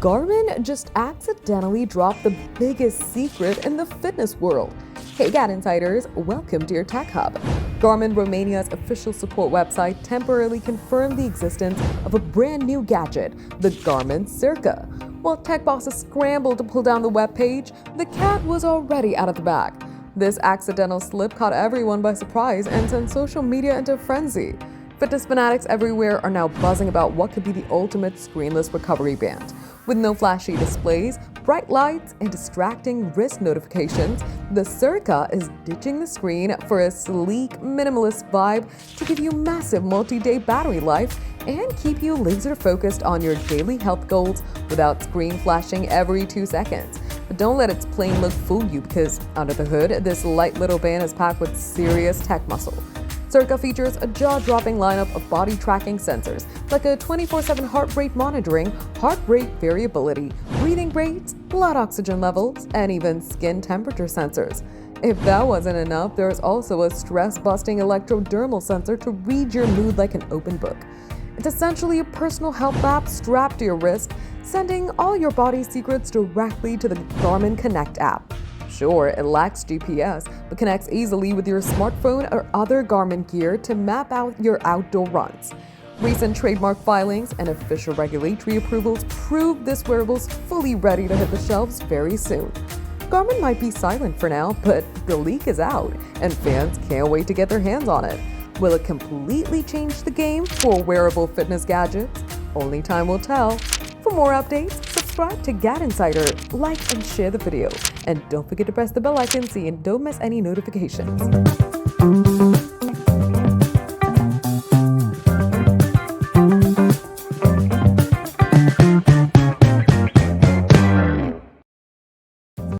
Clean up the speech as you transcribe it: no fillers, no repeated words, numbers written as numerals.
Garmin just accidentally dropped the biggest secret in the fitness world. Hey GadInsiders, welcome to your Tech Hub. Garmin Romania's official support website temporarily confirmed the existence of a brand new gadget, the Garmin CIRQA. While tech bosses scrambled to pull down the webpage, the cat was already out of the bag. This accidental slip caught everyone by surprise and sent social media into a frenzy. Fitness fanatics everywhere are now buzzing about what could be the ultimate screenless recovery band. With no flashy displays, bright lights, and distracting wrist notifications, the CIRQA is ditching the screen for a sleek, minimalist vibe to give you massive multi-day battery life and keep you laser-focused on your daily health goals without screen flashing every 2 seconds. But don't let its plain look fool you, because under the hood, this light little band is packed with serious tech muscle. CIRQA features a jaw-dropping lineup of body tracking sensors, like a 24/7 heart rate monitoring, heart rate variability, breathing rates, blood oxygen levels, and even skin temperature sensors. If that wasn't enough, there's also a stress-busting electrodermal sensor to read your mood like an open book. It's essentially a personal health app strapped to your wrist, sending all your body secrets directly to the Garmin Connect app. Sure, it lacks GPS, but connects easily with your smartphone or other Garmin gear to map out your outdoor runs. Recent trademark filings and official regulatory approvals prove this wearable's fully ready to hit the shelves very soon. Garmin might be silent for now, but the leak is out, and fans can't wait to get their hands on it. Will it completely change the game for wearable fitness gadgets? Only time will tell. For more updates, subscribe to GadInsider, like and share the video. And don't forget to press the bell icon so you don't miss any notifications.